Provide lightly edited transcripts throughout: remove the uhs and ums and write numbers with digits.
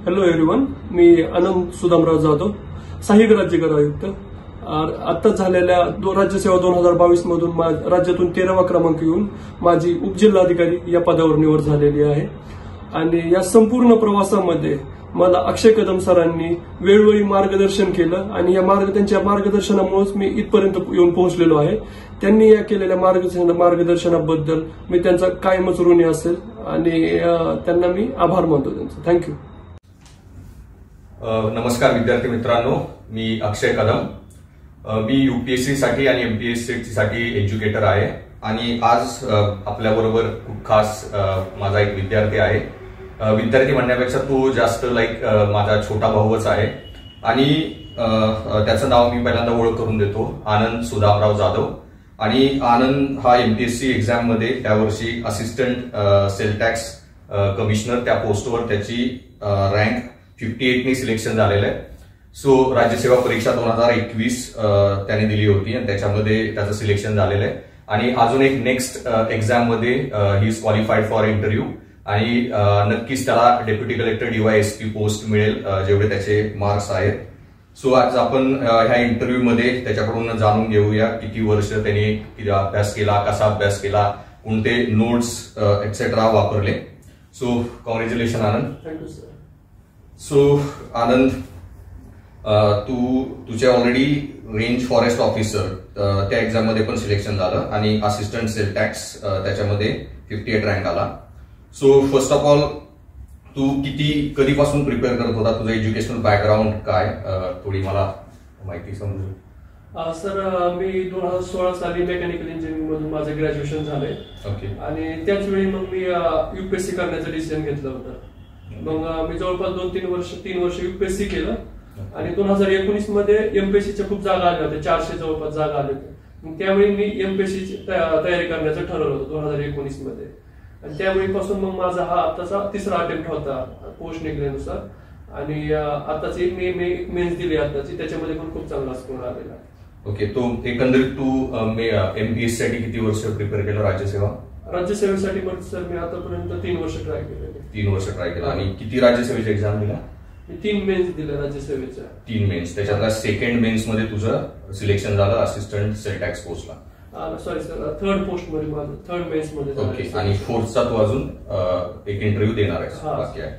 Hello everyone, मी आनंद सुदामराव जाधव, सहाय्यक राज्यकर आयुक्त. आत्ताच झालेल्या राज्यसेवा 2022 मधून राज्यातून 13वा क्रमांक येऊन माझी उपजिल्हाधिकारी या पदावर निवड झालेली आहे. आणि या संपूर्ण प्रवासामध्ये मला अक्षय कदम सरांनी वेळोवेळी मार्गदर्शन केलं आणि त्यांच्या मार्गदर्शनामुळेच मी इथपर्यंत येऊन पोहोचलेलो आहे. त्यांनी या केलेल्या मार्गदर्शनाबद्दल मी त्यांचा कायमच ऋणी असेल आणि त्यांना मी आभार मानतो त्यांचा. थँक्यू. नमस्कार विद्यार्थी मित्रांनो, मी अक्षय कदम. मी यूपीएससी साठी आणि एमपीएससी साठी एज्युकेटर आहे आणि आज आपल्याबरोबर खूप खास माझा एक विद्यार्थी आहे. विद्यार्थी म्हणण्यापेक्षा तो जास्त माझा छोटा भाऊच आहे आणि त्याचं नाव मी पहिल्यांदा ओळख करून देतो, आनंद सुदामराव जाधव. आणि आनंद हा एमपीएससी एक्झाम मध्ये त्यावर्षी असिस्टंट सेल टॅक्स कमिशनर त्या पोस्टवर त्याची रँक 58 सिलेक्शन झालेलं आहे. सो राज्यसेवा परीक्षा 2021 त्याने दिली होती आणि त्याच्यामध्ये त्याचं सिलेक्शन झालेलं आहे. आणि अजून एक नेक्स्ट एक्झाम मध्ये he is qualified for interview आणि नक्कीच त्याला डेप्युटी कलेक्टर डीवायएसपी पोस्ट मिळेल जेवढे त्याचे मार्क्स आहेत. सो आज आपण ह्या इंटरव्ह्यू मध्ये त्याच्याकडून जाणून घेऊया किती वर्ष त्यांनी अभ्यास केला, कसा अभ्यास केला, कोणते नोट्स एक्सेट्रा वापरले. So congratulation Anand. Thank you sir. So Anand, तुझे ऑलरेडी रेंज फॉरेस्ट ऑफिसर त्या एक्झाम मध्ये पण सिलेक्शन झालं आणि असिस्टंट सेल टॅक्स त्याच्यामध्ये 58 रँक आला. सो फर्स्ट ऑफ ऑल तू कधीपासून प्रिपेअर करत होता? तुझं एज्युकेशनल बॅकग्राऊंड काय, थोडी मला माहिती समजू. सर, मी 2016 साली मेकॅनिकल इंजिनिअरिंग मधून माझं ग्रॅज्युएशन झालंय. ओके. आणि त्याच वेळी मग मी यूपीएससी करण्याचं डिसिजन घेतलं होतं. मग मी जवळपास 3 वर्ष यूपीएससी केलं आणि 2019 मध्ये एमपीएससीच्या खूप जागा आल्या होत्या, 400 जवळपास जागा आल्या होत्या. त्यावेळी मी एमपीएससीची तयारी करण्याचं ठरवलं होतं 2019 मध्ये. आणि त्यावेळीपासून मग माझा हा आताचा 3रा अटेम्प्ट होता पोस्ट निघल्यानुसार. आणि आताच एक मेन्स दिली आताची, त्याच्यामध्ये पण खूप चांगला स्कोर आलेला. ओके. तो एकंदरीत तू एमपीएससी साठी किती वर्ष प्रिपेअर केलं? राज्यसेवेसाठी मग सर मी आतापर्यंत 3 वर्ष ट्राय केले. 3 वर्ष ट्राय केलं. आणि किती राज्यसेवेचे एक्झाम दिला? मी 3 मेन्स दिल्या राज्यसेवेच्या. 3 मेन्स. त्याच्यातल्या सेकंड मेन्स मध्ये तुझं सिलेक्शन झालं असिस्टंट सेल टॅक्स पोस्टला. सॉरी सर, 3rd पोस्ट मध्ये माझं 3rd मेन्स मध्ये. ओके. आणि 4thचा तू अजून एक इंटरव्ह्यू देणार आहेस? बाकी आहे.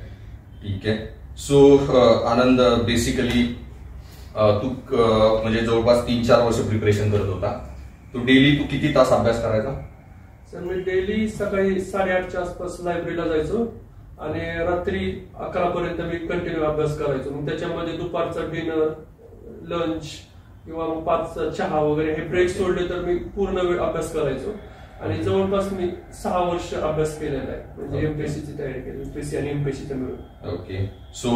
ठीक आहे. सो आनंद, बेसिकली तू म्हणजे जवळपास 3-4 वर्ष प्रिपरेशन करत होता. तू डेली किती तास अभ्यास करायचा? सर, मी डेली सकाळी 8:30च्या आसपास लायब्ररीला जायचो आणि रात्री 11 पर्यंत मी कंटिन्यू अभ्यास करायचो. मग त्याच्यामध्ये दुपारचा डिनर, लंच किंवा मग 5चा चहा वगैरे हे ब्रेक सोडले तर मी पूर्ण वेळ अभ्यास करायचो. आणि जवळपास मी 6 वर्ष अभ्यास केलेला आहे, म्हणजे एमपीएससीची तयारी केली, एमपीएससी आणि एमपीएससीच्या मिळून. ओके. सो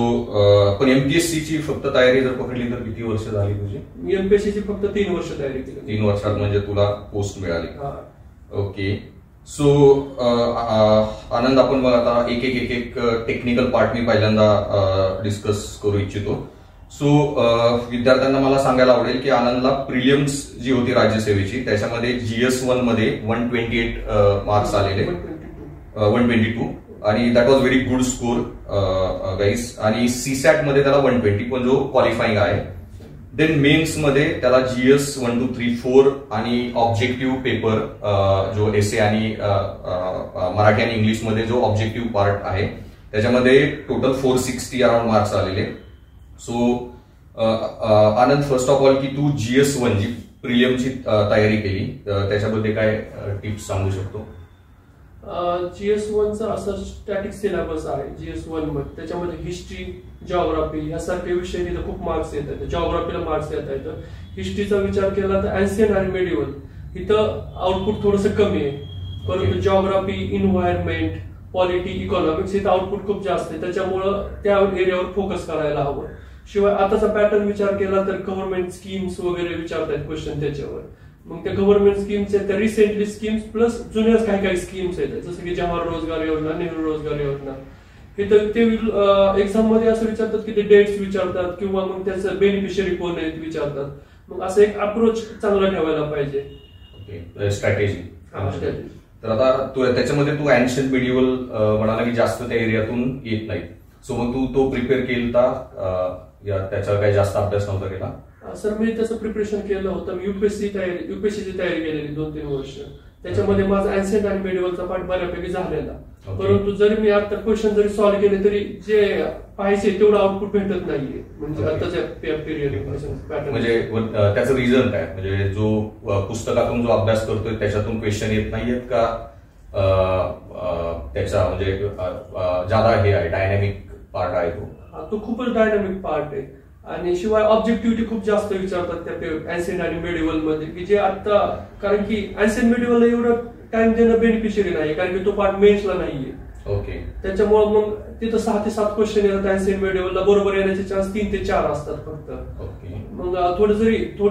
पण एमपीएससीची फक्त तयारी जर पकडली तर किती वर्ष झाली तुझी? मी एमपीएससीची फक्त 3 वर्ष तयारी केली. 3 वर्षात म्हणजे तुला पोस्ट मिळाली. ओके. सो आनंद, आपण मग आता एक टेक्निकल पार्ट मी पहिल्यांदा डिस्कस करू इच्छितो. सो विद्यार्थ्यांना मला सांगायला आवडेल की आनंदला प्रिलिम्स जी होती राज्यसेवेची त्याच्यामध्ये GS1 मध्ये 128 मार्क्स आलेले, 122. आणि that was very good score guys. आणि सीसॅट मध्ये त्याला 120 पण जो क्वालिफाईंग आहे. देन मेन्स मध्ये त्याला GS 1, 2, 3, 4 आणि ऑब्जेक्टिव्ह पेपर जो एसे आणि मराठी आणि इंग्लिश मध्ये जो ऑब्जेक्टिव्ह पार्ट आहे त्याच्यामध्ये टोटल 460 अराउंड मार्क्स आलेले. So Anand, first of all की तू GS1 जी प्रिलियमची तयारी केली त्याच्याबद्दल काय टिप्स सांगू शकतो? GS1चा असं स्टॅटिक सिलेबस आहे GS1 मध्ये. त्याच्यामध्ये हिस्ट्री, जिओग्राफी यासारखे विषय तिथे खूप मार्क्स येतात. जिओग्राफीला मार्क्स येत आहेत. हिस्ट्रीचा विचार केला तर एन्शियंट आणि मेडिवल इथं आउटपुट थोडंसं कमी आहे. परंतु जिओग्राफी, इन्व्हायरमेंट, पॉलिटी, इकॉनॉमिक्स इथं आउटपुट खूप जास्त आहे. त्याच्यामुळं त्या एरियावर फोकस करायला हवं. शिवाय आताचा पॅटर्न विचार केला तर गव्हर्नमेंट स्कीम्स वगैरे विचारतायत क्वेश्चन त्याच्यावर. मग त्या गव्हर्नमेंट स्कीम्सच्या त्या रिसेंटली स्कीम्स प्लस जुन्याच काही स्कीम्स आहेत, जसं की जवाहर रोजगार योजना, नेहरू रोजगार योजना. हे तर ते एक्झाम मध्ये असं विचारतात की ते डेट्स विचारतात किंवा मग त्याचं बेनिफिशियरी कोण आहेत विचारतात. मग असं एक अप्रोच चांगला ठेवायला पाहिजे. ओके. स्ट्रॅटेजी. तर आता त्याच्यामध्ये तू एन्शियंट मिडिवल म्हणाला की जास्त त्या एरियातून येत नाही. सो मग तू तो प्रिपेअर केला या त्याचा काही जास्त अभ्यास नव्हता केला? सर मी त्याचं प्रिपरेशन केलं होतं. मी युपीएससीची तयारी केलेली 2-3 वर्ष. त्याच्यामध्ये माझा एन्शियंट आणि मेडिवलचा पार्ट बऱ्यापैकी झालेला. परंतु जरी मी आता क्वेश्चन जरी सॉल्व्ह केले तरी जे पाहिजे तेवढं आउटपुट भेटत नाहीये, म्हणजे आताच्या पिरियड. म्हणजे त्याचं रिझन काय? म्हणजे जो पुस्तकातून जो अभ्यास करतोय त्याच्यातून क्वेश्चन येत नाहीयेत का त्याचा म्हणजे ज्यादा हे आहे डायनॅमिक पार्ट आहे तो खूपच डायनॅमिक पार्ट आहे. आणि शिवाय ऑब्जेक्टिव्हिटी खूप जास्त विचारतात त्या एन्शियंट आणि मेडिवल मध्ये, की जे आता कारण की एन्शियंट मेडिवलला एवढं टाइम देणं बेनिफिशियरी नाही, कारण की तो पार्ट मेन्सला नाहीये. ओके. त्याच्यामुळे मग तिथं 6 ते 7 क्वेश्चन येतात एन्शियंट मेडिवलला, बरोबर येण्याचे चान्स 3 ते 4 असतात फक्त. मग थोडी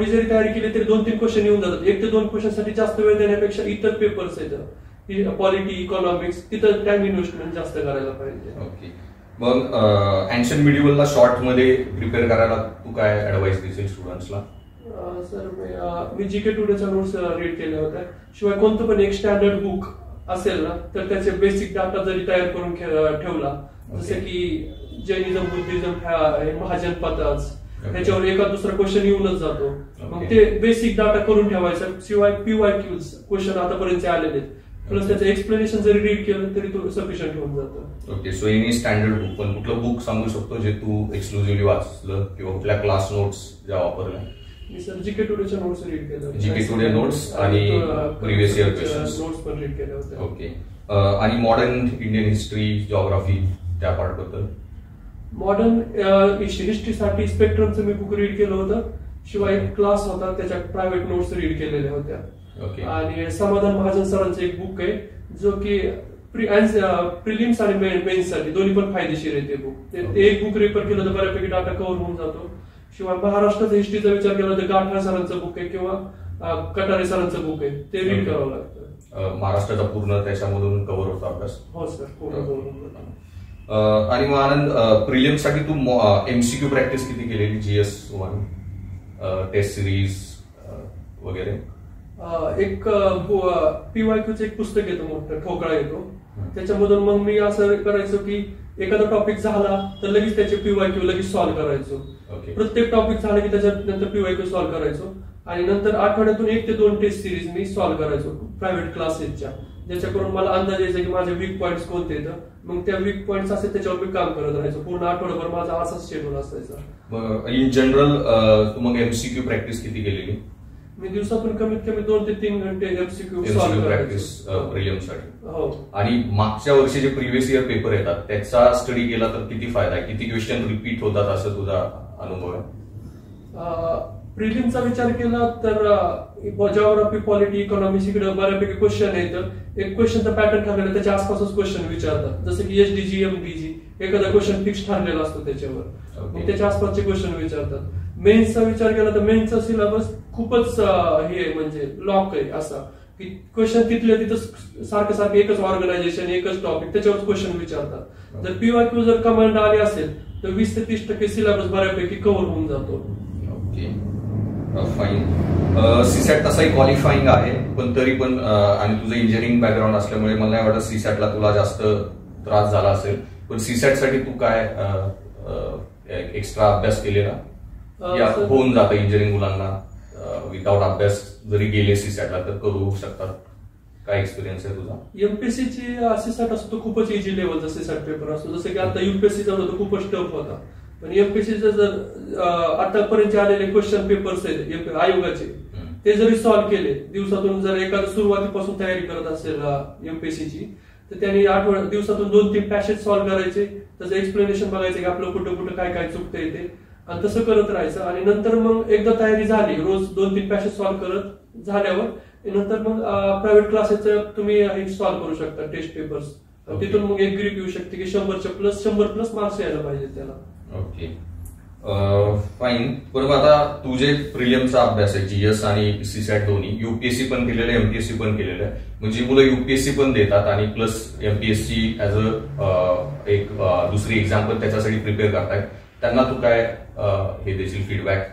जरी तयारी केली तरी 2-3 क्वेश्चन येऊन जातात. 1 ते 2 क्वेश्चन साठी जास्त वेळ देण्यापेक्षा इतर पेपर्स आहेत, पॉलिटी, इकॉनॉमिक्स, तिथं टाइम इन्व्हेस्टमेंट जास्त करायला पाहिजे. ओके. मग एन्शियंट मेडिवलला शॉर्ट मध्ये प्रिपेअर करायला तू काय ऍडवाइस देशील स्टुडंट्सला? सर मी जीके टुडेच्या नोट्स रीड केल्या होत्या. शिवाय कोणतं पण एक स्टँडर्ड बुक असेल ना तर त्याचे बेसिक डाटा जरी तयार करून ठेवला, जसं की जैनिझम, बुद्धिझम, महाजन पताच, त्याच्यावर एका दुसरा क्वेश्चन येऊनच जातो. मग ते बेसिक डाटा करून ठेवायचा. शिवाय PYQs क्वेश्चन आतापर्यंत आलेले प्लस त्याचं एक्सप्लेनेशन जरी रीड केलं तरी तो सफिशियंट होऊन जातं. Okay. So any standard book, पण कुठलं बुक सांगू शकतो जे तू एक्सक्लुझिव्हली वाचलं किंवा कुठल्या क्लास नोट्स ज्या वापरल्या? मी सर जीके टुडेच्या नोट्स रीड केल्या. जीके टुडे नोट्स आणि प्रिव्हियस इयर क्वेश्चन्स नोट्स पण रीड केल्या होत्या. ओके. आणि मॉडर्न इंडियन हिस्ट्री, जिओग्राफी त्या पार्ट बद्दल? मॉडर्न हिस्ट्रीसाठी स्पेक्ट्रमचं मी बुक रीड केलं होतं. शिवाय एक क्लास होता त्याच्या प्रायव्हेट नोट्स रीड केलेल्या होत्या. आणि समाधान महाजन सरांचं एक बुक आहे जो की प्रिलिम्स आणि मेन्स साठी दोन्ही पण फायदेशीर आहे. ते बुक ते एक बुक रेफर केलं तर बऱ्यापैकी डाटा कव्हर होऊन जातो. शिवाय महाराष्ट्राचा हिस्ट्रीचा विचार केला तर गाठा सरांचं बुक आहे किंवा कटारे सरांचं बुक आहे, ते रीड करावं लागतं. महाराष्ट्राचा पूर्ण त्याच्यामधून कव्हर होता अभ्यास? हो सर, पूर्ण कव्हर. आणि मग आनंद, प्रिलिम्स साठी तू MCQ प्रॅक्टिस किती केलेली? GS1 टेस्ट सिरीज वगैरे? एक PYQचं एक पुस्तक येतं मोठं, ठोकळा येतो. त्याच्यामधून मग मी असं करायचो की एखादा टॉपिक झाला तर लगेच त्याचे PYQ लगेच सॉल्व्ह करायचो. प्रत्येक टॉपिक झाला की त्याच्यानंतर PYQ सॉल्व्ह करायचो. आणि नंतर आठवड्यातून 1 ते 2 टेस्ट सिरीज मी सॉल्व्ह करायचो प्रायव्हेट क्लासेसच्या, ज्याच्याकडून मला अंदाज यायचा की माझे वीक पॉईंट्स कोणते येतं. मग त्या वीक पॉईंट्स असेल त्याच्यावर मी काम करत राहायचो. पूर्ण आठवड्याभर माझा असाच शेड्यूल असायचा. इन जनरल तू मग MCQ प्रॅक्टिस किती केलेली? मी दिवसातून कमीत कमी 2 ते 3 घंटे MCQ प्रॅक्टिस प्रिलिम्ससाठी. हो. आणि मागच्या वर्षी जे प्रिव्हियस इयर पेपर येतात त्याचा स्टडी केला तर किती फायदा आहे? किती क्वेश्चन रिपीट होतात असं तुझा अनुभव आहे? प्रिलिमचा विचार केला तर जिओग्राफी, पॉलिटी, इकॉनॉमिक्स इकडे बऱ्यापैकी क्वेश्चन येतं. एक क्वेश्चनचा पॅटर्न ठरलेला त्याच्या आसपासच क्वेश्चन विचारतात, जसं की SDG, MDG एखादा क्वेश्चन फिक्स ठरलेला असतो त्याच्यावर, मग त्याच्या आसपासचे क्वेश्चन विचारतात. मेन्सचा विचार केला तर मेन्सचा सिलेबस खूपच हे म्हणजे लॉक आहे असा की क्वेश्चन तिथल्या तिथं सारखं एकच ऑर्गनायझेशन, एकच टॉपिक, त्याच्यावर क्वेश्चन विचारतात. जर PYQ जर कमांड आली असेल तर 20 ते 30% सिलेबस बऱ्यापैकी कव्हर होऊन जातो. Okay, fine. CSAT तसाही क्वालिफाईंग आहे, पण तरी पण आणि तुझं इंजिनिअरिंग बॅकग्राऊंड असल्यामुळे मला नाही वाटत CSATला तुला जास्त त्रास झाला असेल. पण CSAT साठी तू काय एक्स्ट्रा अभ्यास केलेला या होऊन जातं इंजिनिअरिंग मुलांना विदाउट अभ्यास जरी गेले CSATला तर करू शकतात? काय एक्सपिरियन्स आहे तुझा? MPSCची CSAT असतो तो खूपच इझी लेवलचा CSAT पेपर असतो, जसं की आता UPSCचा होता तो खूपच टफ होता. पण MPSCचा जर आतापर्यंत आलेले क्वेश्चन पेपर्स आहेत आयोगाचे, ते जरी सॉल्व्ह केले दिवसातून, जर एखादा सुरुवातीपासून तयारी करत असेल MPSCची तर त्यांनी दिवसातून 2-3 पॅसेज सॉल्व्ह करायचे, त्याचं एक्सप्लेनेशन बघायचं की आपलं कुठं कुठं काय काय चुकतंय ते, आणि तसं करत राहायचं. आणि नंतर मग एकदा तयारी झाली, रोज 2-3 पॅसेज सॉल्व्ह करत झाल्यावर नंतर मग प्रायव्हेट क्लासेसचं तुम्ही हे सॉल्व्ह करू शकता टेस्ट पेपर्स. तिथून मग एक ग्रीप येऊ शकते की 100 प्लस मार्क्स यायला पाहिजे त्याला. Okay, fine. बरोबर. आता तुझे प्रिलियमचा अभ्यास आहे, GS आणि CSAT दोन्ही, UPSC पण केलेलं आहे, MPSC पण केलेलं आहे. म्हणजे मुलं UPSC पण देतात आणि प्लस MPSC ऍज एक दुसरी एक्झाम पण त्याच्यासाठी प्रिपेअर करतायत. त्यांना तू काय हे देशील फीडबॅक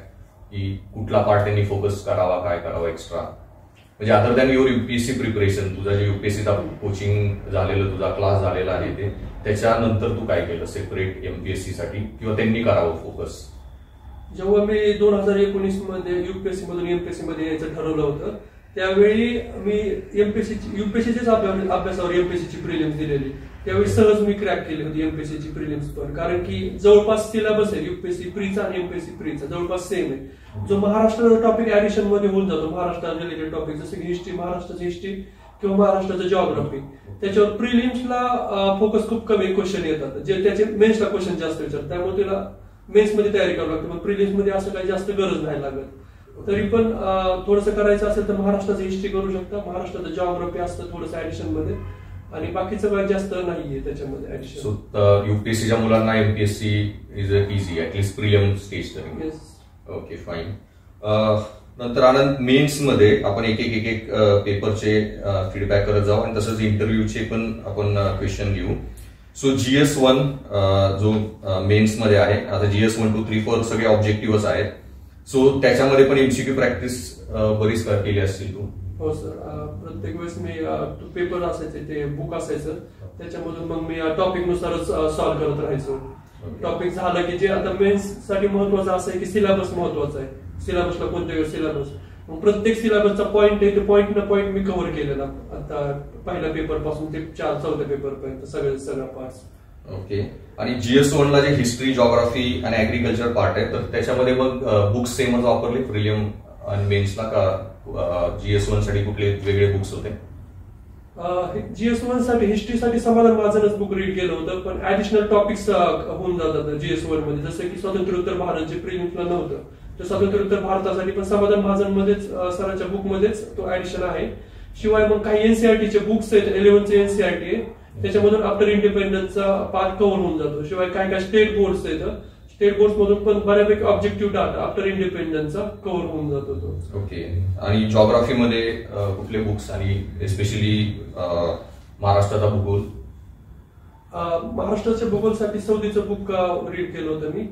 की कुठला पार्ट त्यांनी फोकस करावा, काय करावं एक्स्ट्रा? म्हणजे other than your UPSC preparation, तुझा जे युपीएससीचा कोचिंग झालेलं, तुजा क्लास झालेला आहे ते, त्याच्यानंतर तू काय केलं सेपरेट एमपीएससी साठी, किंवा त्यांनी करावं फोकस? जेव्हा मी 2019 मध्ये युपीएससी मधून एमपीएससी मध्ये यायचं ठरवलं होतं, त्यावेळी मी युपीएससीच्याच अभ्यासावर एमपीएससीची प्रिलिम्स दिलेली. त्यावेळी सहज मी क्रॅक केली होती एमपीएससीची प्रिलिम्स पण, कारण की जवळपास सिलेबस आहे युपीएससी प्रीचा आणि एमपीएससी प्रीचा जवळपास सेम आहे. जो महाराष्ट्राचा टॉपिक ऍडिशन मध्ये होऊन जातो, महाराष्ट्र रिलेटेड टॉपिक जसं की हिस्ट्री, महाराष्ट्राची हिस्ट्री किंवा महाराष्ट्राचं जिओग्राफी, त्याच्यावर प्रिलिम्सला फोकस खूप कमी क्वेश्चन येतात, जे त्याचे मेन्सला क्वेश्चन जास्त विचारतात. त्यामुळे तिला मेन्स मध्ये तयारी करावी लागते, पण प्रिलिम्स मध्ये असं काही जास्त गरज नाही लागत. तरी पण थोडंसं करायचं असेल तर महाराष्ट्राची हिस्ट्री करू शकता, महाराष्ट्राचं जिओग्राफी असतं थोडंसं ऍडिशन मध्ये, आणि बाकीचं काही जास्त नाहीये त्याच्यामध्ये ऍडिशन. सो युपीएससीच्या मुलांना MPSC is easy, at least prelim stage तरी. Okay fine. नंतर आनंद, मेन्स मध्ये आपण एक एक पेपरचे फीडबॅक करत जाऊ, आणि तसंच इंटरव्ह्यूचे पण आपण क्वेश्चन घेऊ. सो GS1 जो मेन्स मध्ये आहे, आता GS1, 2, 3, 4 सगळे ऑब्जेक्टिव्हच आहेत. सो त्याच्यामध्ये पण एमसीक्यू प्रॅक्टिस बरीच केली असतील तू? हो सर, प्रत्येक वेळेस मी पेपर असायचे, ते बुक असायचं, त्याच्यामधून मग मी टॉपिक नुसारच सॉल्व्ह करत राहायचो. टॉपिक झालं की जे आता मेन्स साठी महत्वाचं असं आहे की सिलेबस महत्वाचा आहे, सिलेबसला कोणत्या सिलेबस, मग प्रत्येक सिलेबसचा पॉईंट आहे, ते पॉईंट न पॉईंट मी कव्हर केलेला आता पहिल्या पेपर पासून ते 4-4 पेपर पर्यंत सगळ्या पार्ट्स. ओके. आणि GS1 ला जे हिस्ट्री, जिओग्राफी आणि ऍग्रिकल्चर पार्ट आहे, तर त्याच्यामध्ये मग बुक्स सेमच वापरले प्रिलिम आणि मेन्सला, का GS1 साठी कुठले वेगळे बुक्स होते? GS1 साठी हिस्ट्रीसाठी समाधान माझंच बुक रीड केलं होतं, पण ऍडिशनल टॉपिक्स होऊन जातात GS1 मध्ये, जसं की स्वातंत्र्योत्तर भारत जे प्रिलिम्सला नव्हतं, तर स्वातंत्र्योत्तर भारतासाठी पण समाधान महाजनमध्येच सरांच्या बुकमध्येच तो ऍडिशन आहे. शिवाय मग काही एनसीआरटीचे बुक्स आहेत, 11चे एनसीआरटी आहे, त्याच्यामधून आफ्टर इंडिपेंडन्सचा पार्ट कव्हर होऊन जातो. शिवाय काय स्टेट बोर्ड्स आहेत, स्टेट बोर्ड मधून पण बऱ्यापैकी ऑब्जेक्टिव्ह डाटा आफ्टर इंडिपेंडन्सचा कव्हर होऊन जातो तो. ओके. आणि जिओग्राफीमध्ये कुठले बुक्स, आणि एस्पेशली महाराष्ट्राचा भूगोल? महाराष्ट्राच्या भूगोलसाठी सौदीचं बुक रीड केलं होतं मी.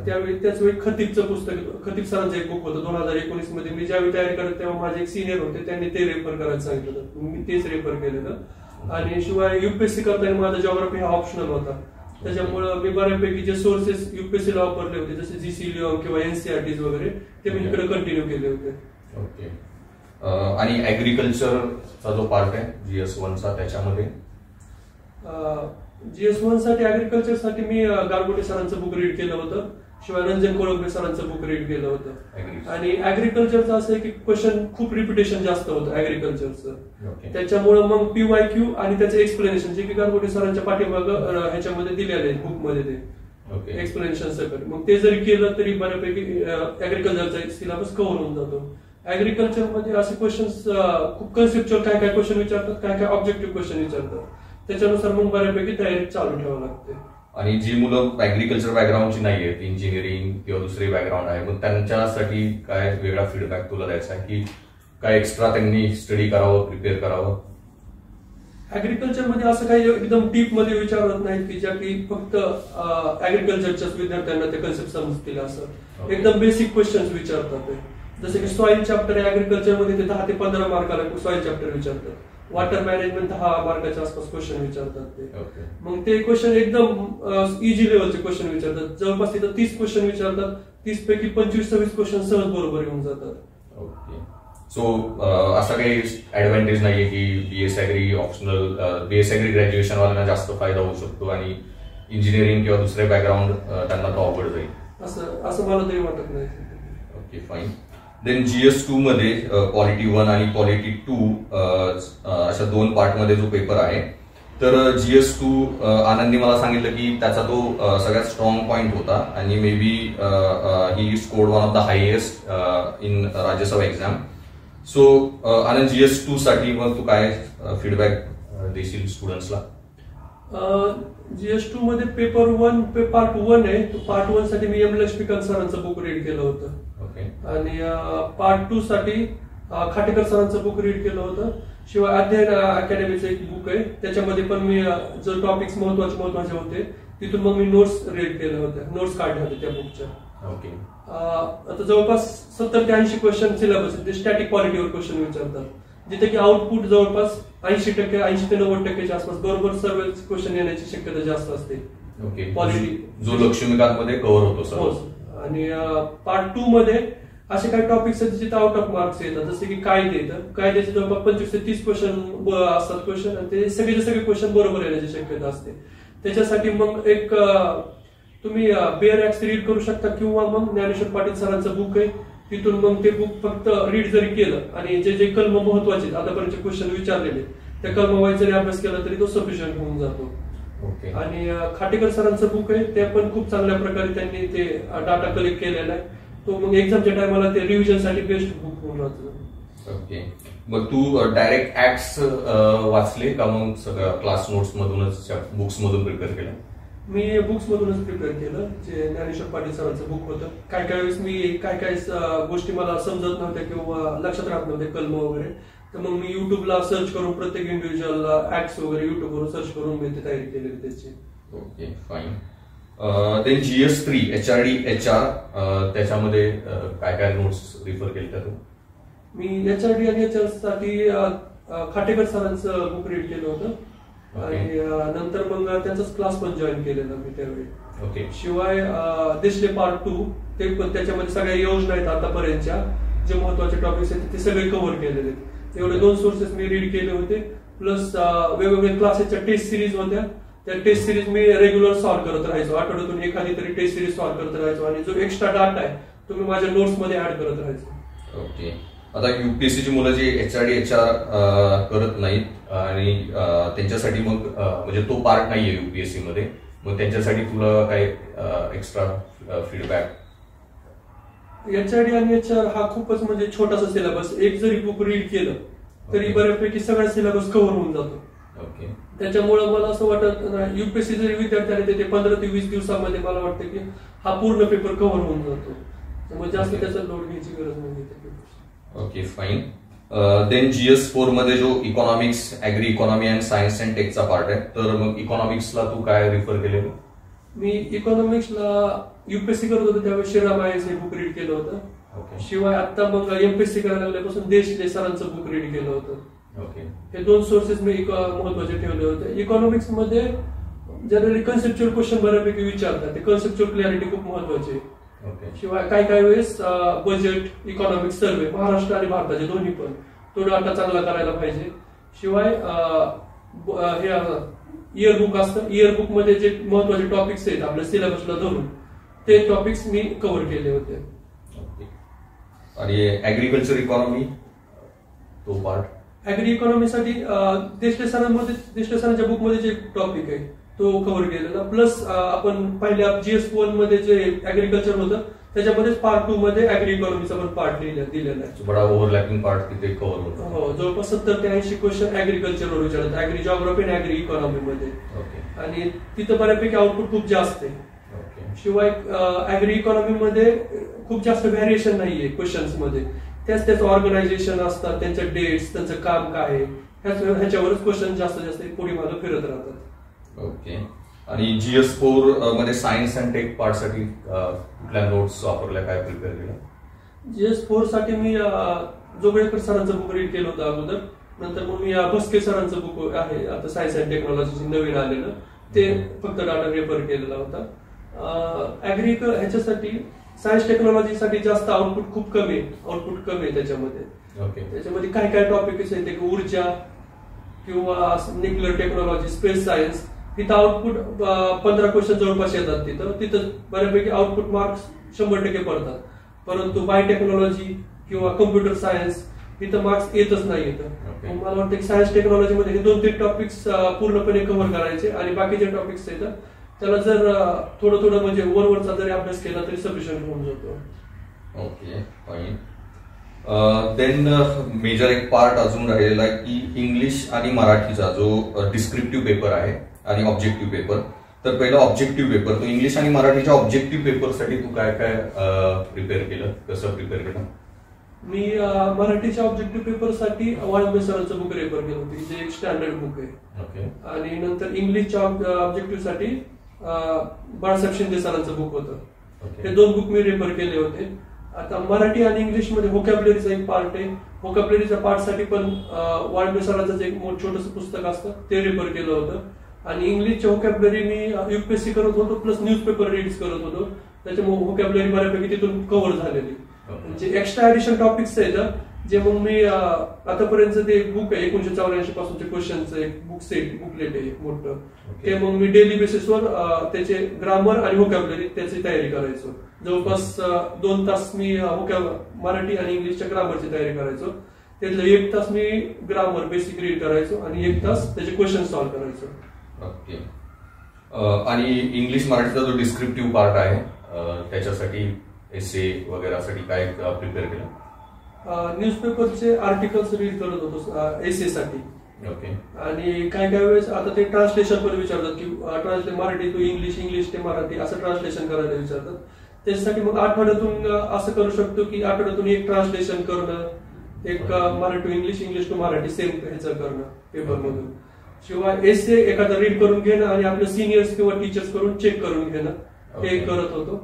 त्यावेळी त्याचवेळी खतीबचं पुस्तक, खतीब सरांचं एक बुक होतं 2019 मध्ये. मी ज्यावेळी तयारी करत तेव्हा माझे एक सिनियर होते, त्यांनी ते रेफर करायला सांगितलं होतं, मी तेच रेफर केलेलं. आणि शिवाय युपीएससी करताना माझा जिओग्राफी हा ऑप्शनल होता, त्याच्यामुळे मी बऱ्यापैकी जे सोर्सेस युपीएससीला वापरले होते, जसे जीसी लिओ किंवा एनसीआरटीज वगैरे, ते मी इकडे कंटिन्यू केले होते. ओके. आणि ऍग्रिकल्चरचा जो पार्ट आहे GS1चा, त्याच्यामध्ये GS1 साठी ऍग्रिकल्चर साठी मी गारगोटे सरांचं बुक रीड केलं होतं, शिवाय रंजन कोळंबे सरांचं बुक रीड केलं होतं. आणि ऍग्रिकल्चरचं असं आहे की क्वेश्चन खूप रिपिटेशन जास्त होतं ऍग्रिकल्चरचं, त्याच्यामुळे मग PYQ आणि त्याचं एक्सप्लेनेशन जे की गारगोटे सरांच्या पाठीमागं ह्याच्यामध्ये दिलेले आहेत बुकमध्ये, ते एक्सप्लेनेशन सकट, मग ते जरी केलं तरी बऱ्यापैकी ऍग्रिकल्चरचा सिलेबस कव्हर होऊन जातो. ऍग्रिकल्चर मध्ये असे क्वेश्चन्स खूप कन्सेप्च्युअल काय क्वेश्चन विचारतात, काय ऑब्जेक्टिव्ह क्वेश्चन विचारतात, त्याच्यानुसार मग बऱ्यापैकी तयारी चालू ठेवावं लागते. आणि जी मुलं ऍग्रिकल्चर बॅकग्राऊंडची नाही आहेत, इंजिनिअरिंग किंवा दुसरे बॅकग्राऊंड आहे, मग त्यांच्यासाठी काय वेगळा फीडबॅक तुला द्यायचा आहे, की काय एक्स्ट्रा त्यांनी स्टडी करावं, प्रिपेअर करावं? ऍग्रिकल्चर मध्ये असं काही एकदम डीप मध्ये विचारत नाहीत की ज्या की फक्त ऍग्रिकल्चरच्याच विद्यार्थ्यांना ते कन्सेप्ट समजतील, असं एकदम बेसिक क्वेश्चन्स विचारतात. जसे की सॉइल चॅप्टर आहे ऍग्रिकल्चर मध्ये, ते 10 ते 15 मार्काला सॉइल चॅप्टर विचारतात. वॉटर मॅनेजमेंट 10 मार्काच्या आसपास क्वेश्चन विचारतात ते. मग ते क्वेश्चन एकदम इझी लेवलचे क्वेश्चन विचारतात, जवळपास तिथं 30 क्वेश्चन विचारतात, 30 पैकी 25-26 क्वेश्चन सहज बरोबर येऊन जातात. ओके. सो असा काही ऍडव्हान्टेज नाहीये की बीएस ऍग्री ग्रॅज्युएशन वाल्यांना जास्त फायदा होऊ शकतो आणि इंजिनिअरिंग किंवा दुसरे बॅकग्राऊंड त्यांना तो अवघड जाईल, असं मला तरी वाटत नाही. Okay fine. देन GS2 मध्ये क्वालिटी 1 आणि क्वालिटी 2 अशा 2 पार्ट मध्ये जो पेपर आहे, तर GS2 आनंदने मला सांगितलं की त्याचा तो सगळ्यात स्ट्रॉंग पॉइंट होता, आणि may be he scored one of the highest in Rajya Sabha exam. So Anand, GS2 साठी मग तू काय फीडबॅक देशील स्टुडंट्सला? GS2 मध्ये पेपर 1 पार्ट 1 आहे, तो पार्ट 1 साठी मी एम लक्ष्मीकांत सरांचं बुक रीड केलं होतं, आणि पार्ट 2 साठी खाटेकर सरांचं बुक रीड केलं होतं. शिवाय अध्ययन अकॅडमीचं एक बुक आहे, त्याच्यामध्ये पण मी जो टॉपिक्स महत्वाचे होते तिथून मग मी नोट्स रीड केल्या होत्या, नोट्स काढल्या होत्या त्या बुकच्या. आता जवळपास 70 ते 80 क्वेश्चन सिलेबस, ते स्टॅटिक क्वालिटीवर क्वेश्चन विचारतात. जिथे की आउटपुट जवळपास 80% 80 ते 90%च्या आसपास बरोबर सर्व क्वेश्चन येण्याची शक्यता जास्त असते. ओके. क्वालिटी जो लक्ष्मीकांत मध्ये कव्हर होतो सर. हो. आणि पार्ट 2 मध्ये असे काही टॉपिक्स आहेत जिथे आउट ऑफ मार्क्स येतात, जसे की कायदे येतं. कायद्याचे जवळपास 25 ते 30 क्वेश्चन असतात क्वेश्चन, आणि ते सगळे क्वेश्चन बरोबर येण्याची शक्यता असते. त्याच्यासाठी मग एक तुम्ही बेअर ऍक्ट रीड करू शकता, किंवा मग ज्ञानेश्वर पाटील सरांचं बुक आहे, तिथून मग ते बुक फक्त रीड जरी केलं आणि जे कलम महत्वाचे आतापर्यंत क्वेश्चन विचारलेले त्या कलमावाईज जरी अभ्यास केला तरी तो सफिशियंट होऊन जातो. ओके. आणि खाटेकर सरांचं बुक आहे, ते पण खूप चांगल्या प्रकारे त्यांनी ते डाटा कलेक्ट केलेला आहे. तो मग एक्झामच्या टायमाला ते रिव्हिजनसाठी बेस्ट बुक होऊन राहतो. ओके. मग तू डायरेक्ट ऍक्ट्स वाचले का मग सगळं क्लास नोट्स मधूनच बुक्स मधून प्रिपेअर केलं? मी बुक्स मधूनच प्रिपेअर केलं. जे ज्ञानेश्वर पाटील सरांचं बुक होतं. काय काय वेळेस मी काय काय गोष्टी मला समजत नव्हत्या किंवा लक्षात राहत नव्हते कलम वगैरे, तर मग मी युट्यूबला सर्च करून प्रत्येक इंडिव्हिज्युअल ऍक्ट्स वगैरे युट्यूबवरून सर्च करून मी ते तयारी केलेली त्याची. Okay, fine. Then GS3 HRD HR त्याच्यामध्ये काय काय नोट्स रिफर केले तू? मी HRD आणि HR साठी खाटेकर सरांचं बुक रीड केलं होतं. आणि नंतर मग त्यांचाच क्लास पण जॉईन केलेला मी त्यावेळी. ओके. शिवाय देशले पार्ट 2 ते पण त्याच्यामध्ये सगळ्या योजना आहेत आतापर्यंतच्या, जे महत्वाचे टॉपिक्स आहेत ते सगळे कव्हर केलेले आहेत. एवढे 2 सोर्सेस मी रीड केले होते. प्लस वेगवेगळ्या क्लासेसच्या टेस्ट सिरीज होत्या, त्या टेस्ट सिरीज मी रेग्युलर सॉल्व्ह करत राहायचो. आठवड्यातून एखादी तरी टेस्ट सिरीज सॉल्व्ह करत राहायचो, आणि जो एक्स्ट्रा डाटा आहे तो मी माझ्या नोट्स मध्ये ऍड करत राहायचो. ओके. आता UPSCची मुलं जी HRD HR करत नाहीत आणि त्यांच्यासाठी मग म्हणजे तो पार्ट नाहीये UPSC मध्ये, मग त्यांच्यासाठी तुला काय एक्स्ट्रा फीडबॅक? HRD आणि HR हा खूपच म्हणजे छोटासा सिलेबस. एक जरी बुक रीड केलं तरी बऱ्यापैकी सगळा सिलेबस कव्हर होऊन जातो. ओके. त्याच्यामुळे मला असं वाटत UPSC जरी विद्यार्थी आले ते 15 ते 20 दिवसामध्ये मला वाटतं की हा पूर्ण पेपर कव्हर होऊन जातो. त्यामुळे जास्त त्याचा लोड घ्यायची गरज नाही. Okay, fine. देन GS4 मध्ये जो economics, agri economy and science and टेकचा पार्ट आहे, तर मग इकॉनॉमिक्सला तू काय रिफर केलेलं? मी इकॉनॉमिक्सला UPSC करत होतो त्यावेळेस श्रीराम IAS हे बुक रीड केलं होतं. ओके. शिवाय आता मग MPSC करायला लागल्यापासून देशले सरांचं बुक रीड केलं होतं. ओके. हे 2 सोर्सेस मी महत्वाचे ठेवले होते. इकॉनॉमिक्स मध्ये जनरली कन्सेप्च्युअल क्वेश्चन बऱ्यापैकी विचारतात, ते कन्सेप्च्युअल क्लॅरिटी खूप महत्वाची आहे. शिवाय काय काय वेळेस बजेट, इकॉनॉमिक सर्वे, महाराष्ट्र आणि भारताचे दोन्ही पण तो डाटा चांगला करायला पाहिजे. शिवाय हे इयर बुक असतं, इयर बुक मध्ये जे महत्वाचे टॉपिक्स आहेत आपल्या सिलेबसला धरून ते टॉपिक्स मी कव्हर केले होते. आणि ऍग्रिकल्चर इकॉनॉमी तो पार्ट? ऍग्री इकॉनॉमीसाठी देशले सरांच्या बुकमध्ये जे टॉपिक आहे तो कव्हर केलेला. प्लस आपण पहिल्या GS1 मध्ये जे ऍग्रिकल्चर होतं त्याच्यामध्येच पार्ट 2 मध्ये ऍग्री इकॉनॉमीचा पण पार्ट दिलेला आहे. बडा ओव्हरलॅपिंग पार्ट तिथे कव्हर होतो. हो, जवळपास 70 ते 80 क्वेश्चन ऍग्रिकल्चरवर विचारतात, ऍग्री जॉग्राफी आणि ऍग्री इकॉनॉमी मध्ये. आणि तिथं बऱ्यापैकी आउटपुट खूप जास्त आहे. शिवाय ऍग्री इकॉनॉमी मध्ये खूप जास्त व्हॅरिएशन नाहीये क्वेश्चन्स मध्ये. त्याच ऑर्गनायझेशन असतात, त्यांचं डेट्स, त्यांचं काम काय आहे, ह्याच्यावरच क्वेश्चन जास्त पुढे मागे फिरत राहतात. ओके. आणि GS4 मध्ये सायन्स अँड टेक पार्ट साठी कुठल्या नोट्स वापरल्या, काय प्रिपेअर केलं? GS4 साठी मी जोगळेकर सरांचं बुक रीड केलं होतं अगोदर. नंतर मग मी भस्के सरांचं बुक आहे आता सायन्स अँड टेक्नॉलॉजी नवीन आलेलं, ते फक्त डाटा रेफर केलेला होता. ऍग्री ह्याच्यासाठी सायन्स टेक्नॉलॉजीसाठी जास्त आउटपुट खूप कमी आहे त्याच्यामध्ये. त्याच्यामध्ये काय काय टॉपिक्स आहेत, ऊर्जा किंवा न्यूक्लिअर टेक्नॉलॉजी, स्पेस सायन्स, तिथं आउटपुट 15 क्वेश्चन जवळपास येतात. तिथं बऱ्यापैकी आउटपुट मार्क्स 100% पडतात. परंतु बायोटेक्नॉलॉजी किंवा कम्प्युटर सायन्स तिथं मार्क्स येतच नाही येतं. मला वाटतं की सायन्स टेक्नॉलॉजीमध्ये हे 2-3 टॉपिक्स पूर्णपणे कव्हर करायचे, आणि बाकीचे टॉपिक्स येतात त्याला जर थोडं म्हणजे वरवरचा जरी अभ्यास केला तरी सफिशियंट होऊन जातो. Okay, fine. देन मेजर एक पार्ट अजून राहिलेला आहे की इंग्लिश आणि मराठीचा जो डिस्क्रिप्टिव्ह पेपर आहे आणि ऑब्जेक्टिव्ह पेपर. तर पहिला ऑब्जेक्टिव्ह पेपर, तो इंग्लिश आणि मराठीच्या ऑब्जेक्टिव्ह पेपरसाठी तू काय काय प्रिपेअर केलं, कसं प्रिपेअर केलं? मी मराठीच्या ऑब्जेक्टिव्ह पेपरसाठी वाळंबे सरांचं बुक रेफर केलं होतं, जे एक स्टँडर्ड बुक आहे. आणि नंतर इंग्लिशच्या ऑब्जेक्टिव्ह साठी बाळासाहेब शिंदे सरांचं बुक होतं. हे 2 बुक मी रेफर केले होते. आता मराठी आणि इंग्लिश मध्ये व्होकॅब्युलरीचा एक पार्ट आहे. व्होकॅब्युलरीच्या पार्टसाठी पण वाळवे सरांचं एक छोटंसं पुस्तक असतं ते रेफर केलं होतं. आणि इंग्लिशच्या व्होकॅब्युलरी मी UPSC करत होतो प्लस न्यूजपेपर रीड्स करत होतो, त्याच्यामुळे व्होकॅब्युलरी बऱ्यापैकी तिथून कव्हर झालेली. म्हणजे एक्स्ट्रा ऍडिशन टॉपिक्स आहेत जे मग मी आतापर्यंत ते बुक आहे 1984 पासूनचे क्वेश्चनचं एक बुकलेट आहे मोठं, ते मग मी डेली बेसिसवर त्याचे ग्रामर आणि व्होकॅब्युलरी त्याची तयारी करायचो. जवळपास 2 तास मी मराठी आणि इंग्लिशच्या ग्रामरची तयारी करायचो. त्यातलं 1 तास मी ग्रामर बेसिक रीड करायचो आणि 1 तास त्याचे क्वेश्चन सॉल्व्ह करायचो. ओके. आणि इंग्लिश मराठीचा जो डिस्क्रिप्टिव्ह पार्ट आहे त्याच्यासाठी एसे वगैरेसाठी काय प्रिपेअर केलं? न्यूजपेपरचे आर्टिकल्स रीड करत होतो एसे साठी. ओके. आणि काय वेळेस आता ते ट्रान्सलेशन पण विचारतात की मराठी टू इंग्लिश, इंग्लिश ते मराठी असं ट्रान्सलेशन करायला विचारतात. त्याच्यासाठी मग आठवड्यातून असं करू शकतो की आठवड्यातून एक ट्रान्सलेशन करणं, एक Marathi to English, English to Marathi same ह्याचं करणं पेपरमधून. शिवाय एसे एखादा रीड करून घेणं आणि आपले सिनियर्स किंवा टीचर्स करून चेक करून घेणं हे करत होतो.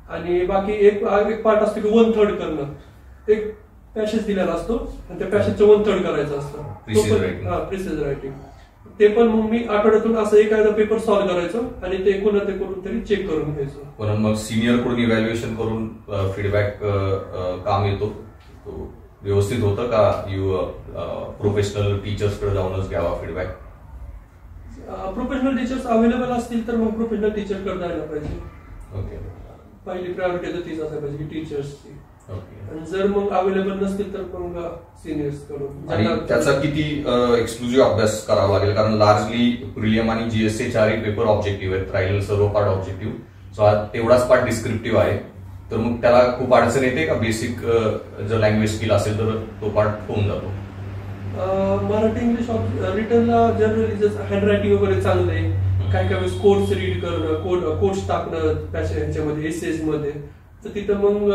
आणि बाकी एक पार्ट असतो की 1/3 करणं. एक पॅसेज दिलेला असतो आणि त्या पॅसेजचं 1/3 करायचं असतं, प्रिसाइज रायटिंग. ते पण मग मी आठवड्यातून असं एखादा पेपर सॉल्व्ह करायचो आणि ते कोणून तरी चेक करून घ्यायचो. पण मग सिनियर कडून इव्हॅल्युएशन करून फीडबॅक काम येतो तो व्यवस्थित होतं का? प्रोफेशनल टीचर्स कडे जाऊनच घ्यावा फीडबॅक? प्रोफेशनल टीचर्स अवेलेबल असतील तर मग प्रोफेशनल टीचर कडे जायला पाहिजे. ओके. पहिली प्रायोरिटी तर तीच असायला पाहिजे की टीचर्सची. ओके. जर मग अवेलेबल नसतील तर मग सिनियर्स कडून. आणि त्याचा किती एक्सक्लुझिव्ह अभ्यास करावा लागेल? कारण लार्जली प्रिलियम आणि GSA चारही पेपर ऑब्जेक्टिव्ह आहेत, राहिलेलं सर्व पार्ट ऑब्जेक्टिव्ह. सो तेवढाच पार्ट डिस्क्रिप्टिव्ह आहे. तर मग त्याला खूप अडचण येते का? बेसिक जर लँग्वेज स्किल असेल तर तो पार्ट होऊन जातो? मराठी इंग्लिश रिटर्नला जनरली हँड रायटिंग वगैरे चांगलं आहे. काय वेळेस कोड्स रीड करणं, कोड्स टाकणं ह्याच्यामध्ये एसेज मध्ये, तर तिथं मग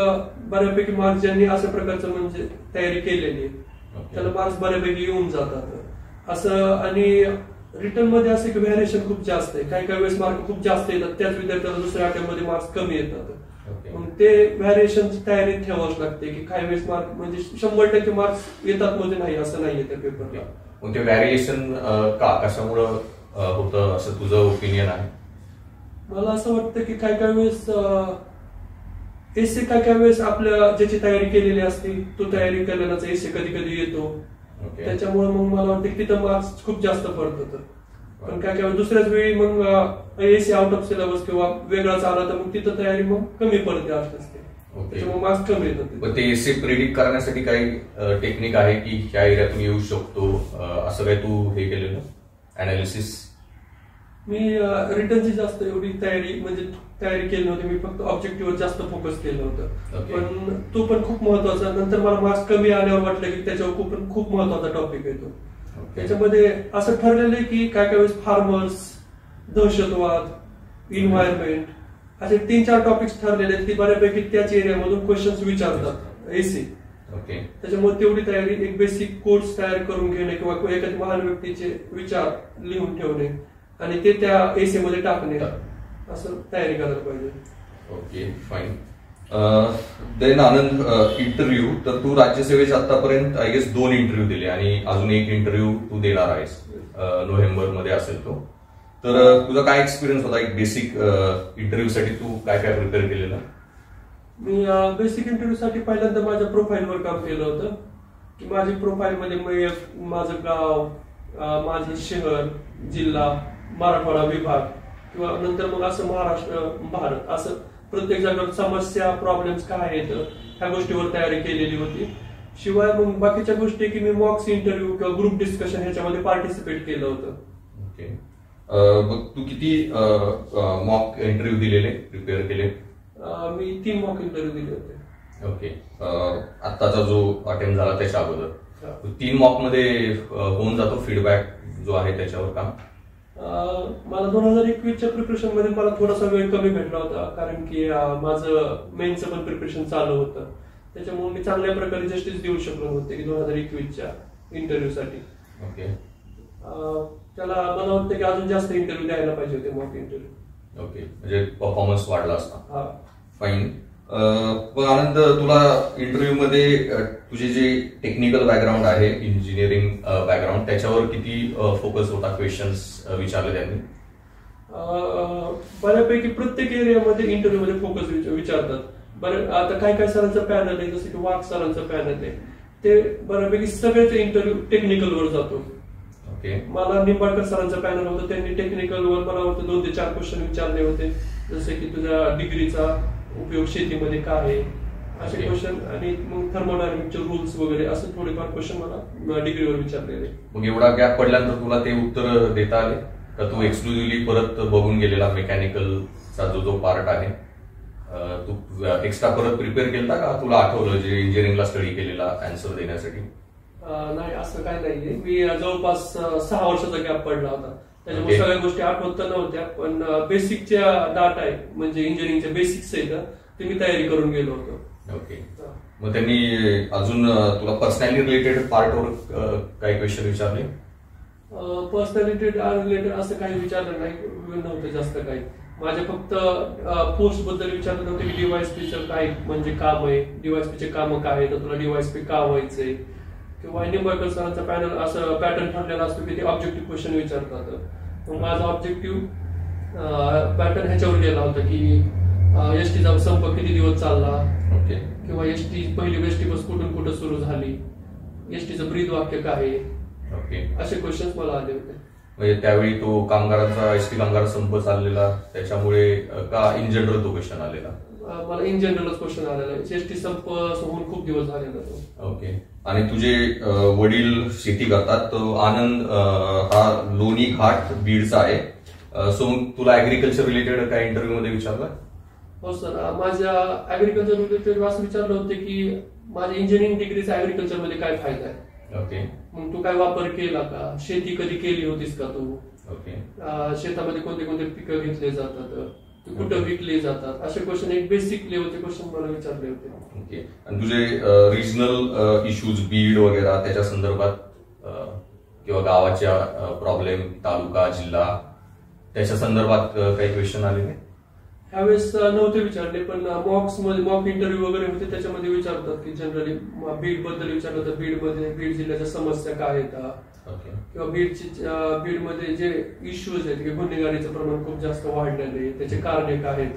बऱ्यापैकी मार्क्स ज्यांनी अशा प्रकारचं म्हणजे तयारी केलेली आहे त्याला मार्क्स बऱ्यापैकी येऊन जातात असं. आणि रिटर्न मध्ये असं की व्हॅरिएशन खूप जास्त आहे. काही वेळेस मार्क खूप जास्त येतात, त्याच विद्यार्थ्याला दुसऱ्या अटेम्प्टमध्ये मार्क्स कमी येतात. मग ते व्हॅरिएशनची तयारी ठेवावीच लागते की काही वेळेस मार्क म्हणजे 100% मार्क्स येतात म्हणजे नाही असं नाहीये त्या पेपरला. मग ते व्हॅरिएशन कशामुळं होतं असं तुझं ओपिनियन आहे? मला असं वाटतं की काय वेळेस एसे काय वेळेस आपल्या ज्याची तयारी केलेली असते तो तयारी केलेलाच एसे कधी कधी येतो. त्याच्यामुळे मग मला वाटतं की तिथं मार्क्स खूप जास्त पडतात. पण काय दुसऱ्याच वेळी मग एसे आउट ऑफ सिलेबस किंवा वेगळाच आला तर मग तिथं तयारी मग कमी पडते असते, त्याच्यामुळे मार्क्स कमी येतात. ते एसे प्रिडिक्ट करण्यासाठी काही टेक्निक आहे की ह्या एरियातून येऊ शकतो असं काय तू हे केलेलं अनालिसिस? मी रिटर्नची जास्त एवढी तयारी केली नव्हती. मी फक्त ऑब्जेक्टिव्हवर जास्त फोकस केलं होतं. पण तो पण खूप महत्वाचा. नंतर मला मार्क्स कमी आल्यावर वाटलं की त्याच्यावर खूप महत्वाचा टॉपिक येतो. त्याच्यामध्ये असं ठरलेलं आहे की काय वेळेस फार्मर्स, दहशतवाद, इन्व्हायरमेंट असे 3-4 टॉपिक्स ठरलेले आहेत की बऱ्यापैकी त्याच एरियामधून क्वेश्चन्स विचारतात एसी. त्याच्यामुळे तेवढी तयारी, एक बेसिक कोर्स तयार करून घेणे किंवा एखाद्या महान व्यक्तीचे विचार लिहून ठेवणे आणि ते त्या एसी मध्ये टाकणे असं तयारी करायला पाहिजे. Okay, fine. देन आनंद, इंटरव्ह्यू. तर तू राज्यसेवेचे आतापर्यंत आय गेस 2 इंटरव्ह्यू दिले आणि अजून एक इंटरव्ह्यू तू देणार आहेस नोव्हेंबर मध्ये असेल तो. तर तुझा काय एक्सपिरियन्स होता एक बेसिक इंटरव्ह्यू साठी? तू काय प्रिपेअर केलेलं? मी बेसिक इंटरव्ह्यू साठी पहिल्यांदा माझ्या प्रोफाईलवर काम केलं होतं की माझी प्रोफाईल मध्ये माझं गाव, माझे शहर, जिल्हा, मराठवाडा विभाग किंवा नंतर मग असं महाराष्ट्र, भारत असं प्रत्येक जागेवर समस्या, प्रॉब्लेम्स काय आहेत ह्या गोष्टीवर तयारी केलेली होती. शिवाय मग बाकीच्या गोष्टी की मी मॉक्स इंटरव्ह्यू किंवा ग्रुप डिस्कशन ह्याच्यामध्ये पार्टिसिपेट केलं होतं. ओके. मग तू किती मॉक इंटरव्ह्यू दिलेले, प्रिपेअर केले? मी 3 मॉक इंटरव्ह्यू दिले होते. ओके. आत्ताचा जो अटेम्प्ट झाला त्याच्या अगोदर 3 मॉक मध्ये होऊन जातो फीडबॅक जो आहे त्याच्यावर काम? मला 2021च्या प्रिपरेशन मध्ये मला थोडासा वेळ कमी भेटला होता कारण की माझं मेन्सचं पण प्रिपरेशन चालू होतं. त्याच्यामुळे मी चांगल्या प्रकारे जस्टिस देऊ शकलो नव्हते की 2021च्या इंटरव्ह्यू साठी. ओके. त्याला मला वाटतं की अजून जास्त इंटरव्ह्यू द्यायला पाहिजे होते मॉक इंटरव्ह्यू. ओके, म्हणजे परफॉर्मन्स वाढला असता. हा, फाईन. पण आनंद, तुला इंटरव्ह्यू मध्ये तुझे जे टेक्निकल बॅकग्राऊंड आहे, इंजिनिअरिंग बॅकग्राऊंड, त्याच्यावर किती फोकस होता? क्वेश्चन्स विचारले त्यांनी? बऱ्यापैकी प्रत्येक एरियामध्ये इंटरव्ह्यू मध्ये फोकस विचारतात. बरं, आता काय सरांचं पॅनल आहे, जसं की वाघ सरांचं पॅनल आहे, ते बऱ्यापैकी सगळ्याच इंटरव्ह्यू टेक्निकलवर जातो. मला निंबाळकर सरांचं पॅनल होतं, त्यांनी टेक्निकलवर मला वाटतं 2 ते 4 क्वेश्चन विचारले होते, जसे की तुझ्या डिग्रीचा उपयोग शेतीमध्ये काय आहे असे क्वेश्चन, आणि मग थर्मोडायनामिकचे रूल्स वगैरे असं थोडेफार क्वेश्चन मला डिग्रीवर विचारलेले. मग एवढा गॅप पडल्यानंतर तुला ते उत्तर देता आले का? तू एक्सक्लुझिव्हली परत बघून गेलेला मेकॅनिकलचा जो पार्ट आहे, तू एक्स्ट्रा परत प्रिपेअर केला का? तुला आठवलं जे इंजिनिअरिंगला स्टडी केलेला आन्सर देण्यासाठी? नाही, असं काय नाहीये. मी जवळपास 6 वर्षाचा गॅप पडला होता, त्याच्यामुळे सगळ्या गोष्टी आठवत तर नव्हत्या, पण बेसिकच्या डाटा आहे, म्हणजे इंजिनिअरिंगच्या बेसिक्स आहेत ते मी तयारी करून गेलो होतो. ओके. मग त्यांनी अजून तुला पर्सनॅलिटी रिलेटेड पार्टवर काही क्वेश्चन विचारले? पर्सनॅलिटी रिलेटेड असं काही विचारलं नाही नव्हतं जास्त काही. माझ्या फक्त पोस्ट बद्दल विचारलं नव्हतं की डीवायएसपीचं काय म्हणजे काम आहे, डीवायएसपीचे काम काय आहे, तर तुला डीवायएसपी का व्हायचंय, किंवा निंबाळकर सरांचा पॅनल असं पॅटर्न ठरलेला असतो की ते ऑब्जेक्टिव्ह क्वेश्चन विचारतात. मग माझा ऑब्जेक्टिव्ह पॅटर्न ह्याच्यावर गेला होता की एसटीचा संप किती दिवस चालला, किंवा एसटी पहिली एसटी बस कुठून कुठं सुरू झाली, एसटीचं ब्रीद वाक्य काय आहे, असे क्वेश्चन्स मला आले होते. म्हणजे त्यावेळी तो कामगारांचा, एसटी कामगार संप चाललेला त्याच्यामुळे का इन जनरल तो क्वेश्चन आलेला? मला इन जनरलच क्वेश्चन आलेला, एसटी संप होऊन खूप दिवस झालेला तो. ओके. आणि तुझे वडील शेती करतात, तो आनंद हा लोणी घाट बीडचा आहे, सो तुला ऍग्रिकल्चर रिलेटेड काय इंटरव्ह्यू मध्ये विचारलं? हो सर, माझ्या ऍग्रिकल्चर रिलेटेड असं विचारलं होतं की माझ्या इंजिनिअरिंग डिग्रीचा ऍग्रिकल्चर मध्ये काय फायदा आहे. ओके. मग तू काय वापर केला का, शेती कधी केली होतीस का तू, ओके, शेतामध्ये कोणते कोणते पिकं घेतले जातात, कुठं विकले जातात, असे क्वेश्चन एक बेसिक लेवलचे क्वेश्चन मला विचारले होते. ओके. आणि तुझे रिजनल इश्यूज बीड वगैरे त्याच्या संदर्भात किंवा गावाच्या प्रॉब्लेम, तालुका, जिल्हा, त्याच्या संदर्भात काही क्वेश्चन आले? ह्यावेळेस नव्हते विचारले, पण मॉक इंटरव्ह्यू वगैरे होते, त्याच्यामध्ये विचारतात की जनरली बीड बद्दल विचारलं तर बीड जिल्ह्याच्या समस्या काय येतात, किंवा बीड मध्ये जे इश्यूज आहेत की गुन्हेगारीचं प्रमाण खूप जास्त वाढलेलं आहे, त्याचे कारणे काय आहेत,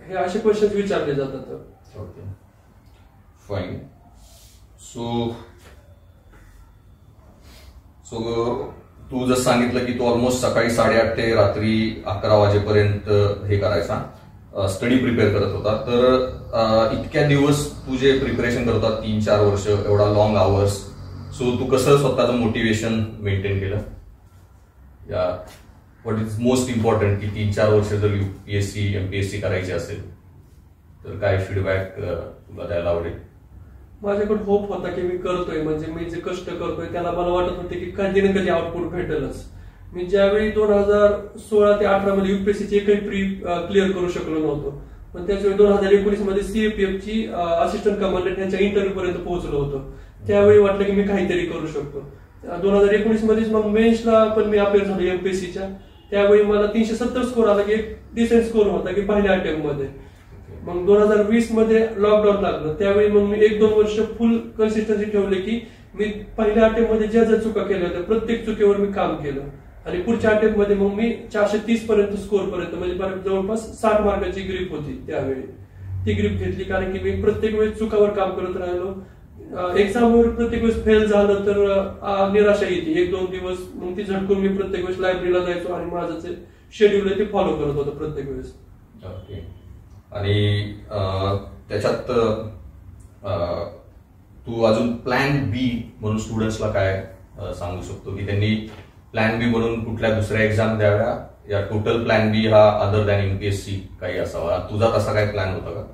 हे असे क्वेश्चन विचारले जातात. Okay, fine. सो तू जसं सांगितलं की तू ऑलमोस्ट सकाळी 8:30 ते रात्री 11 वाजेपर्यंत हे करायचा, स्टडी प्रिपेअर करत होता. तर इतक्या दिवस तू जे प्रिपरेशन करत होता, 3-4 वर्ष, एवढा लॉंग आवर्स, सो तू कसं स्वतःचं मोटिवेशन मेंटेन केलं? या व्हॉट इज मोस्ट इम्पॉर्टंट की 3-4 वर्ष जर UPSC MPSC करायची असेल तर काय फीडबॅक तुला द्यायला आवडेल? माझ्याकडे होप होता की मी करतोय, म्हणजे मी जे कष्ट करतोय त्याला मला वाटत होते की कधी ना कधी आउटपुट भेटेलच. मी ज्यावेळी 2016 ते 18 मध्ये UPSCची एकही प्री क्लिअर करू शकलो नव्हतो, पण त्याचवेळी 2019 मध्ये CAPF ची असिस्टंट कमांडंट यांच्या इंटरव्ह्यू पर्यंत पोहोचलो होतो. त्यावेळी वाटलं की मी काहीतरी करू शकतो. 2019 मध्येच मग मेन्सला पण मी अपेअर झालो MPSCच्या. त्यावेळी मला 370 स्कोर आला की एक डिसेंट स्कोर होता की पहिल्या अटेम्प्ट मध्ये. मग 2020 मध्ये लॉकडाऊन लागलं, त्यावेळी मग मी 1-2 वर्ष फुल कन्सिस्टन्सी ठेवली की मी पहिल्या अटेम्प्ट मध्ये ज्या ज्या चुका केल्या होत्या प्रत्येक चुकीवर मी काम केलं, आणि पुढच्या अटेम्प्ट मध्ये मग मी 430 पर्यंत स्कोर पर्यंत, म्हणजे जवळपास 60 मार्काची ग्रीप होती त्यावेळी, ती ग्रीप घेतली. कारण की मी प्रत्येक वेळेस चुकावर काम करत राहिलो. एक्झामवर प्रत्येक वेळेस फेल झालं तर निराशा येते 1-2 दिवस, मग ती झटकून मी प्रत्येक वेळेस लायब्ररीला जायचो आणि माझं जे शेड्यूल आहे ते फॉलो करत होतं प्रत्येक वेळेस. ओके. आणि त्याच्यात तू अजून प्लॅन बी म्हणून स्टुडंट्सला काय सांगू शकतो की त्यांनी प्लॅन बी म्हणून कुठल्या दुसऱ्या एक्झाम द्याव्या, या टोटल प्लॅन बी हा अदर दॅन MPSC काही असावा? तुझा तसा काय प्लॅन होता का?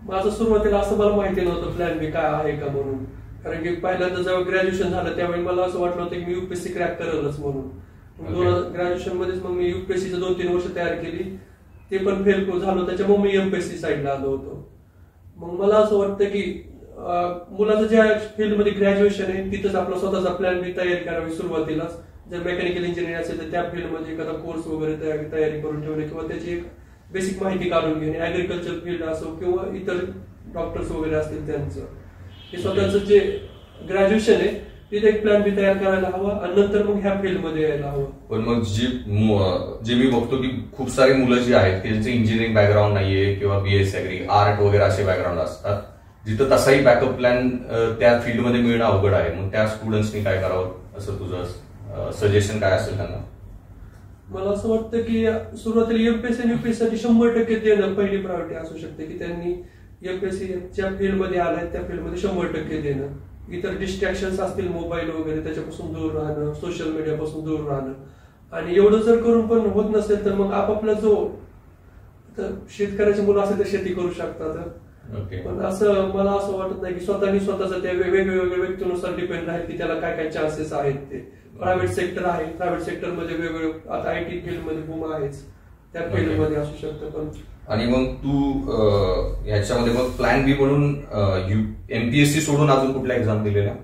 माझं सुरुवातीला असं मला माहिती नव्हतं प्लॅन बी काय आहे का म्हणून, कारण की पहिल्यांदा जेव्हा ग्रॅज्युएशन झालं त्यावेळी मला असं वाटलं होतं की मी UPSC क्रॅक करेलच म्हणून. ग्रॅज्युएशन मध्येच मग मी UPSCचं 2-3 वर्ष तयार केली, ते पण फेल झालो, त्याच्यामुळे मी MPSC साईडला आलो होतो. मग मला असं वाटतं की मुलाचं ज्या फील्डमध्ये ग्रॅज्युएशन आहे तिथंच आपला स्वतःचा प्लॅन बी तयारी करावी सुरुवातीलाच. जर मेकॅनिकल इंजिनिअरिंग असेल तर त्या फील्डमध्ये एखादा कोर्स वगैरे तयारी करून ठेवणे, किंवा त्याची एक बेसिक माहिती काढून घेणे, ऍग्रिकल्चर फील्ड असो किंवा इतर डॉक्टर्स वगैरे असतील त्यांचं हे स्वतःचं जे ग्रॅज्युएशन आहे तिथे एक प्लॅन बी तयार करायला हवा आणि नंतर मग ह्या फील्डमध्ये यायला हवं. पण मग जे मी बघतो की खूप सारी मुलं जी आहेत त्यांचे इंजिनिअरिंग बॅकग्राऊंड नाहीये किंवा बीएससी ऍग्री आर्ट वगैरे असे बॅकग्राऊंड असतात, जिथं तसाही बॅकअप प्लॅन त्या फील्डमध्ये मिळणं अवघड आहे. मग त्या स्टुडंट्सनी काय करावं असं तुझं सजेशन काय असेल त्यांना? मला असं वाटतं की सुरुवातीला एमपीएससी आणि युपीएससी साठी 100% देणं पहिली प्रायोरिटी असू शकते, की त्यांनी एमपीएससी ज्या फील्डमध्ये आलाय त्या फील्डमध्ये 100% देणं. इतर डिस्ट्रॅक्शन्स असतील मोबाईल वगैरे त्याच्यापासून दूर राहणं, सोशल मीडियापासून दूर राहणं. आणि एवढं जर करून पण होत नसेल तर मग आपापला जो शेतकऱ्याची मुलं असेल तर शेती करू शकतात. पण असं मला असं वाटत नाही की स्वतःचा त्या वेगवेगळ्या व्यक्तीनुसार डिपेंड राहील की त्याला काय काय चान्सेस आहेत. ते प्रायव्हेट सेक्टर आहे, प्रायव्हेट सेक्टरमध्ये वेगवेगळे आता आयटी फील्डमध्ये बुम आहेच, त्या फील्डमध्ये असू शकतं. पण आणि मग तू ह्याच्यामध्ये मग प्लॅन बी म्हणून एमपीएससी सोडून अजून कुठल्या एक्झाम दिलेल्या?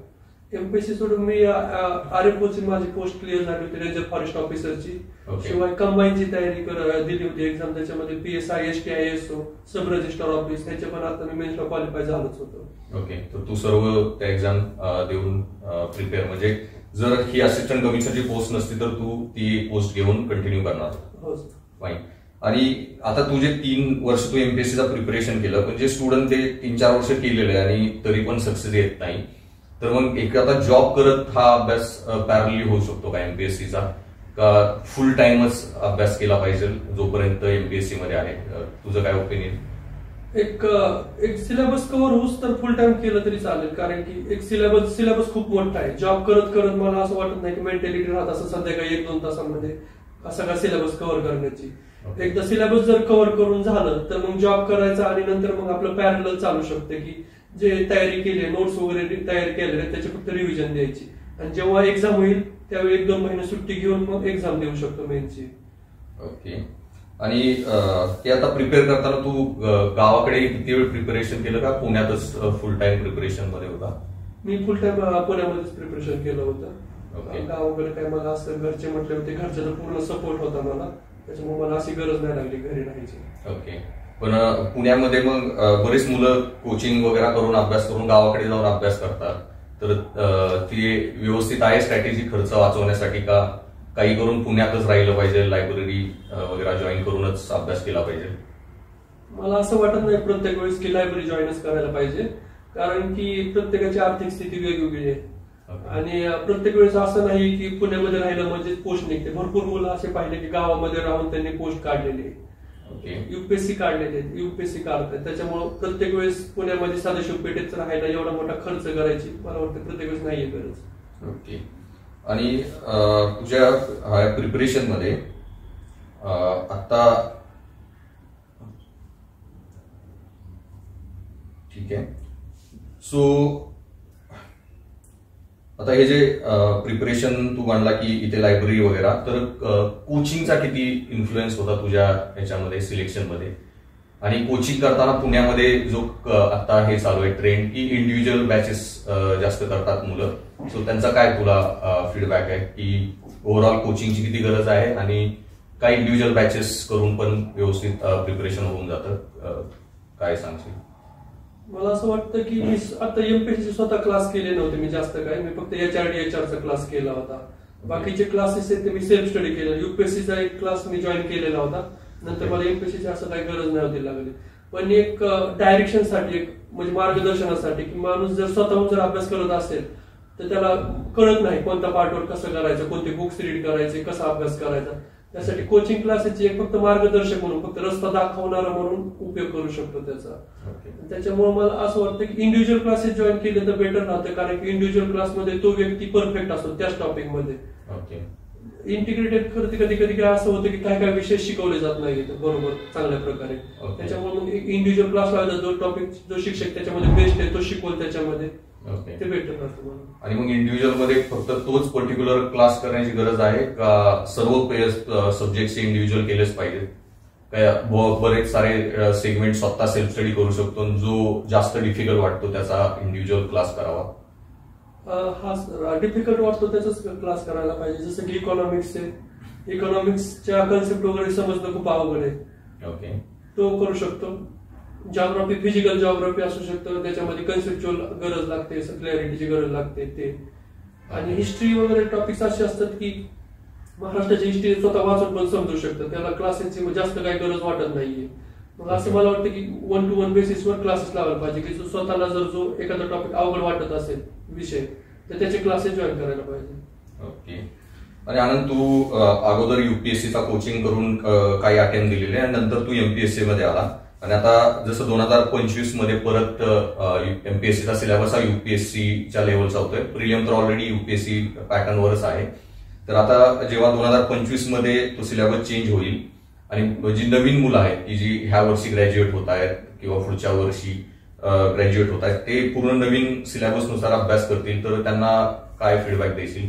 एमपीएससी सोडून मी आरएफओची माझी पोस्ट क्लिअर झाली होती, रेंजर फॉरेस्ट ऑफिसरची. शिवाय कंबाईनची तयारी दिली होती एक्झाम, त्याच्यामध्ये पीएसआय, एसटीआयएसओ, सब रजिस्टर ऑफिस ह्याचे पण आता मी मेन्सला क्वालिफाय झालोच होतो. ओके, तर तू सर्व त्या एक्झाम देऊन प्रिपेअर, म्हणजे जर ही असिस्टंट कमिशनरची पोस्ट नसती तर तू ती पोस्ट घेऊन कंटिन्यू करणार? हो. फाईन. आणि आता तुझे 3 वर्ष तू एमपीएससीचा प्रिपरेशन केलं, पण जे स्टुडंट ते 3-4 वर्ष केलेले आणि तरी पण सक्सेस येत नाही, तर मग एक आता जॉब करत हा अभ्यास पॅरलली होऊ शकतो का एमपीएससीचा, का फुल टाइमच अभ्यास केला पाहिजे जोपर्यंत एमपीएससी मध्ये आहे? तुझं काय ओपिनियन? एक सिलेबस कव्हर होऊस तर फुल टाइम केलं तरी चालेल, कारण की एक सिलेबस खूप मोठा आहे. जॉब करत करत मला असं वाटत नाही की मेंटॅलिटी राहत असं संध्याकाळी 1-2 तासामध्ये असा का सिलेबस कव्हर करण्याची. एकदा सिलेबस जर कव्हर करून झालं तर मग जॉब करायचा आणि नंतर मग आपलं पॅरलल चालू शकते की जे तयारी केली, नोट्स वगैरे तयार केलेले त्याची फक्त रिव्हिजन द्यायची आणि जेव्हा एक्झाम होईल त्यावेळी 1-2 महिने सुट्टी घेऊन मग एक्झाम देऊ शकतो मेनची. ओके. आणि ते आता प्रिपेअर करताना तू गावाकडे किती वेळ प्रिपरेशन केलं का पुण्यातच फुल टाइम प्रिपरेशन मध्ये होता? मी फुल टाइम पुण्यामध्येच प्रिपरेशन केलं होतं. गावाकडे काय मला असं घरचे म्हटले होते, घरच्याचा पूर्ण सपोर्ट होता मला, त्याच्यामुळे मला अशी गरज नाही लागली घरी राहायची. ओके. पण पुण्यामध्ये मग बरेच मुलं कोचिंग वगैरे करून अभ्यास करून गावाकडे जाऊन अभ्यास करतात, तर ती व्यवस्थित आहे स्ट्रॅटेजी खर्च वाचवण्यासाठी, का काही करून पुण्यातच राहिलं पाहिजे, लायब्ररी वगैरे जॉईन करूनच अभ्यास केला पाहिजे? मला असं वाटत नाही प्रत्येक वेळेस की लायब्ररी जॉईनच करायला पाहिजे, कारण की प्रत्येकाची आर्थिक स्थिती वेगवेगळी आहे. आणि प्रत्येक वेळेस असं नाही की पुण्यामध्ये राहिलं म्हणजे पोस्ट निघते. भरपूर मुलं असे पाहिले की गावामध्ये राहून त्यांनी पोस्ट काढलेली, युपीएससी काढलेले, युपीएससी काढतात. त्याच्यामुळे प्रत्येक वेळेस पुण्यामध्ये सदाशिव पेठेत राहायला एवढा मोठा खर्च करायची मला वाटतं प्रत्येक वेळेस नाहीये गरज. ओके. आणि तुझ्या प्रिपरेशन मध्ये आता ठीक आहे, सो आता हे जे प्रिपरेशन तू म्हणला की इथे लायब्ररी वगैरे, तर कोचिंगचा किती इन्फ्लुएन्स होता तुझ्या ह्याच्यामध्ये सिलेक्शन मध्ये? आणि कोचिंग करताना पुण्यामध्ये जो आता हे चालू आहे ट्रेंड की इंडिव्हिज्युअल बॅचेस जास्त करतात मुलं, सो त्यांचा काय तुला फीडबॅक आहे की ओव्हरऑल कोचिंगची किती गरज आहे आणि काय इंडिव्हिज्युअल बॅचेस करून पण व्यवस्थित प्रिपरेशन होऊन जातं, काय सांगशील? मला असं वाटतं की मी आता एमपीएससी स्वतः क्लास केले नव्हते मी जास्त काय, मी फक्त HRD-HR क्लास केला होता. बाकीचे क्लासेस आहेत ते मी सेल्फ स्टडी केलं. युपीएससीचा एक क्लास मी जॉईन केलेला होता, नंतर मला एमपीएससीची असं काही गरज नव्हती लागली. पण एक डायरेक्शनसाठी, एक म्हणजे मार्गदर्शनासाठी, की माणूस जर स्वतःहून जर अभ्यास करत असेल तर त्याला कळत नाही कोणत्या पार्टवर कसं करायचं, कोणते बुक्स रीड करायचे, कसा अभ्यास करायचा, त्यासाठी कोचिंग क्लासेसची एक फक्त मार्गदर्शक म्हणून, फक्त रस्ता दाखवणारा म्हणून उपयोग करू शकतो त्याचा. त्याच्यामुळे मला असं वाटतं की इंडिव्हिज्युअल क्लासेस जॉईन केले तर बेटर राहतं, कारण की इंडिव्हिज्युअल क्लासमध्ये तो व्यक्ती परफेक्ट असतो त्याच टॉपिकमध्ये. इंटिग्रेटेड कधी कधी काय असं होतं की काय काय विषय शिकवले जात नाही बरोबर चांगल्या प्रकारे. त्याच्यामुळे मग इंडिव्हिज्युअल क्लास लावायचा, जो टॉपिक जो शिक्षक त्याच्यामध्ये बेस्ट आहे तो शिकवल त्याच्यामध्ये, ते बेटर राहतं मला. आणि मग इंडिव्हिज्युअल मध्ये फक्त तोच पर्टिक्युलर क्लास करण्याची गरज आहे का सर्व सब्जेक्टचे इंडिव्हिज्युअल केलेच पाहिजे? काय बरेच सारे सेगमेंट स्वतः सेल्फ स्टडी करू शकतो, जो जास्त डिफिकल्ट वाटतो त्याचा इंडिव्हिज्युअल क्लास करावा? हा डिफिकल्ट वाटतो त्याचाच क्लास करायला पाहिजे. जसं की इकॉनॉमिक्स आहे, इकॉनॉमिक्सच्या कन्सेप्ट वगैरे समजणं खूप अवघड आहे, ओके. तो करू शकतो. जॉग्राफी, फिजिकल जॉग्राफी असू शकतं, त्याच्यामध्ये कन्सेप्च्युअल गरज लागते, क्लॅरिटीची गरज लागते ते. आणि हिस्ट्री वगैरे टॉपिक्स असे असतात की महाराष्ट्राची हिस्ट्री स्वतः वाचून पण समजू शकतं, त्याला क्लासेसची जास्त काही गरज वाटत नाहीये. मग असं मला वाटतं की 1-to-1 बेसिसवर क्लासेस लावायला पाहिजे, की स्वतःला जर जो एखादा टॉपिक अवघड वाटत असेल विषय, तर त्याचे क्लासेस जॉईन करायला पाहिजे. ओके. आणि आनंद, तू अगोदर युपीएससीचा कोचिंग करून काही अटेम्प्ट दिलेले आणि नंतर तू एमपीएससी मध्ये आला आणि आता जसं 2025 मध्ये परत एमपीएससीचा सिलेबस हा युपीएससीच्या लेवलचा होतोय. प्रिलियम तर ऑलरेडी युपीएससी पॅटर्नवरच आहे. तर आता जेव्हा 2025 मध्ये तो सिलेबस चेंज होईल आणि जी नवीन मुलं आहेत की जी ह्या वर्षी ग्रॅज्युएट होत आहेत किंवा पुढच्या वर्षी ग्रॅज्युएट होत आहेत, ते पूर्ण नवीन सिलेबसनुसार अभ्यास करतील, तर त्यांना काय फीडबॅक देशील?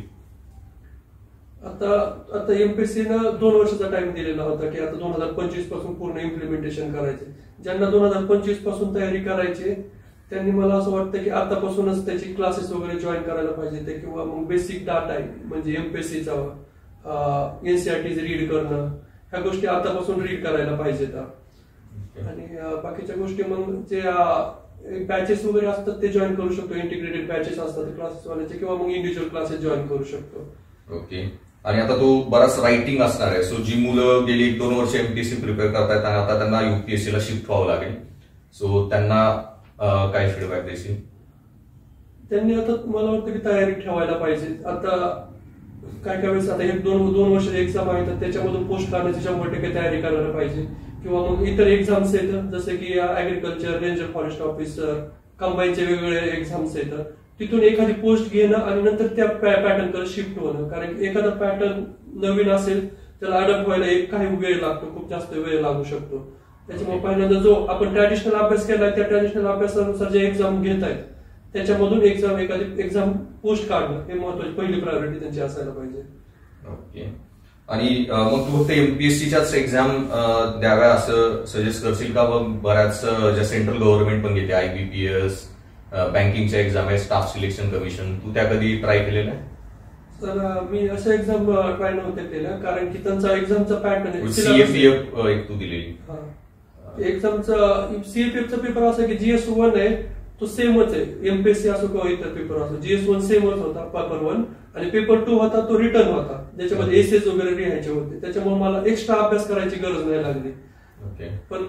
आता एमपीएससीनं 2 वर्षाचा टाइम दिलेला होता की आता 2025 पासून पूर्ण इम्प्लिमेंटेशन करायचे. ज्यांना 2025 पासून तयारी करायची त्यांनी मला असं वाटतं की आतापासूनच त्याची क्लासेस वगैरे जॉईन करायला पाहिजे ते, किंवा मग बेसिक डाटा आहे म्हणजे एमपीएससीचा एनसीईआरटी रीड करणं, ह्या गोष्टी आतापासून रीड करायला पाहिजेत. आणि बाकीच्या गोष्टी मग जे बॅचेस वगैरे असतात ते जॉईन करू शकतो, इंटिग्रेटेड बॅचेस असतात क्लासेसवाल्याचे, किंवा मग इंडिव्हिज्युअल क्लासेस जॉईन करू शकतो. ओके. आणि आता तो बराच रायटिंग असणार आहे, सो जी मुलं गेली 1-2 वर्ष एमपीएससी प्रिपेअर करतायत आणि आता त्यांना युपीएससीला शिफ्ट व्हावं लागेल, सो त्यांना काय फीडबॅक देशील? त्यांनी आता मला वाटतं की तयारी ठेवायला पाहिजे. आता काय वेळेस आता हे 2 वर्षाचे एक्झाम आहेत, त्याच्यामधून पोस्ट काढण्याची 100% तयारी करायला पाहिजे. किंवा मग इतर एक्झाम्स आहेत जसे की ऍग्रिकल्चर, रेंजर फॉरेस्ट ऑफिसर, कंबाईनचे वेगवेगळे एक्झाम्स आहेत, तिथून एखादी पोस्ट घेणं आणि नंतर त्या पॅटर्नकडे शिफ्ट होणं. कारण एखादा पॅटर्न नवीन असेल त्याला अडॅप्ट व्हायला काही वेळ लागतो, खूप जास्त वेळ लागू शकतो. त्याच्यामुळे पहिल्यांदा जो आपण ट्रॅडिशनल अभ्यास केलाय त्या ट्रॅडिशनल अभ्यासानुसार जे एक्झाम घेत आहेत त्याच्यामधून एखादी एक्झाम पोस्ट काढणं हे महत्वाची पहिली प्रायोरिटी त्यांची असायला पाहिजे. ओके. आणि मग तू फक्त एमपीएससीच्याच एक्झाम द्याव्या असं सजेस्ट करशील का? मग बऱ्याच ज्या सेंट्रल गव्हर्नमेंट पण घेते, आयबीपीएस, बँकिंगच्या एक्झाम आहे, स्टाफ सिलेक्शन कमिशन, तू त्या कधी ट्राय केलेलं आहे? तर मी अशा एक्झाम ट्राय नव्हते केल्या, कारण की त्यांचा एक्झामचा पॅटर्न सीएपीएफ एक तू दिलेली एक्झामचा सीएपीएफचा पेपर असा की GS1 आहे तो सेमच आहे, एमपीएससी असो किंवा इतर पेपर असो, GS1 सेमच होता पेपर 1, आणि पेपर 2 होता तो रिटर्न होता, ज्याच्यामध्ये एसेस वगैरे लिहायचे होते. त्याच्यामुळे मला एक्स्ट्रा अभ्यास करायची गरज नाही लागली. पण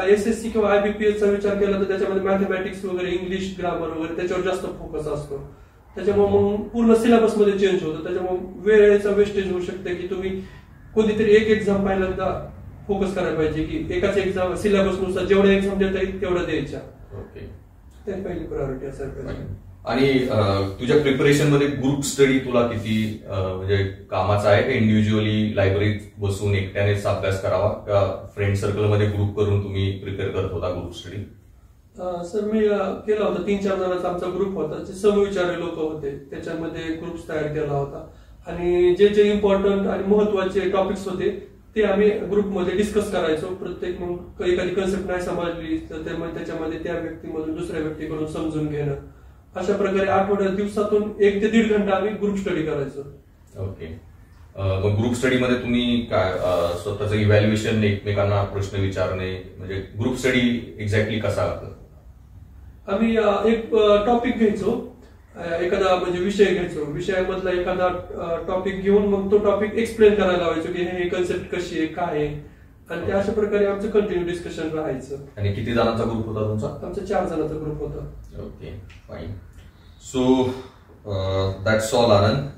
एसएससी किंवा आयबीपीएसचा विचार केला तर त्याच्यामध्ये मॅथमॅटिक्स वगैरे, इंग्लिश ग्रामर वगैरे त्याच्यावर जास्त फोकस असतो. त्याच्यामुळे मग पूर्ण सिलेबस मध्ये चेंज होतं. त्याच्यामुळे वेळेचा वेस्टेज होऊ शकते की तुम्ही कोणतीतरी एक एक्झाम पहिल्यांदा फोकस करायला पाहिजे की एकाच एक्झाम सिलेबसनुसार जेवढ्या एक्झाम देता येईल तेवढ्या द्यायच्या. त्याची पहिली प्रायोरिटी असायला पाहिजे. आणि तुझ्या प्रिपरेशन मध्ये ग्रुप स्टडी तुला किती म्हणजे कामाचा आहे का? इंडिव्हिज्युअली लायब्ररीत बसून एकट्यानेच अभ्यास करावा का फ्रेंड सर्कलमध्ये ग्रुप करून तुम्ही प्रिपेअर करत होता ग्रुप स्टडी? सर मी केला होता, 3-4 जणांचा आमचा ग्रुप होता, जे समविचारी लोक होते, त्याच्यामध्ये ग्रुप्स तयार केला होता आणि जे जे इम्पॉर्टंट आणि महत्वाचे टॉपिक्स होते ते आम्ही ग्रुपमध्ये डिस्कस करायचो. प्रत्येक मग एखादी कन्सेप्ट नाही समजली तर त्याच्यामध्ये त्या व्यक्तीमधून दुसऱ्या व्यक्तीकडून समजून घेणं, अशा प्रकारे दिवसातून 1 ते 1.5 घंटा आम्ही ग्रुप स्टडी करायचो. ओके. मग ग्रुप स्टडीमध्ये तुम्ही काय स्वतःचं इव्हॅल्युएशन, एकमेकांना प्रश्न विचारणे, म्हणजे ग्रुप स्टडी एक्झॅक्टली कसा होता? आम्ही एक टॉपिक घ्यायचो, एखादा म्हणजे विषय घ्यायचो, विषयामधला एखादा टॉपिक घेऊन मग तो टॉपिक एक्सप्लेन करायला लावायचो की हे कन्सेप्ट कशी आहे, काय आहे, आणि त्या अशा प्रकारे आमचं कंटिन्यू डिस्कशन राहायचं. आणि किती जणांचा ग्रुप होता तुमचा? आमचा 4 जणांचा ग्रुप होता. Okay, fine. So that's all Anand.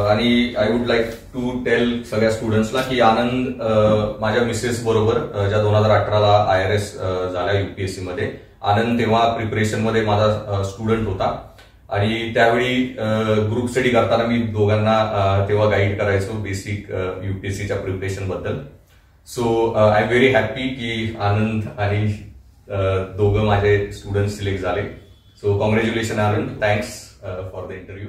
आणि I would like to tell सगळ्या स्टुडंट्सला की आनंद माझ्या मिसेस बरोबर ज्या 2018ला IRS झाल्या युपीएससी मध्ये, आनंद तेव्हा प्रिपरेशन मध्ये माझा स्टुडंट होता आणि त्यावेळी ग्रुप स्टडी करताना मी दोघांना तेव्हा गाईड करायचो बेसिक युपीएससीच्या प्रिपरेशन बद्दल. So I am very happy की आनंद आणि दोघं माझे स्टुडंट सिलेक्ट झाले. So congratulation Anand, thanks for the interview.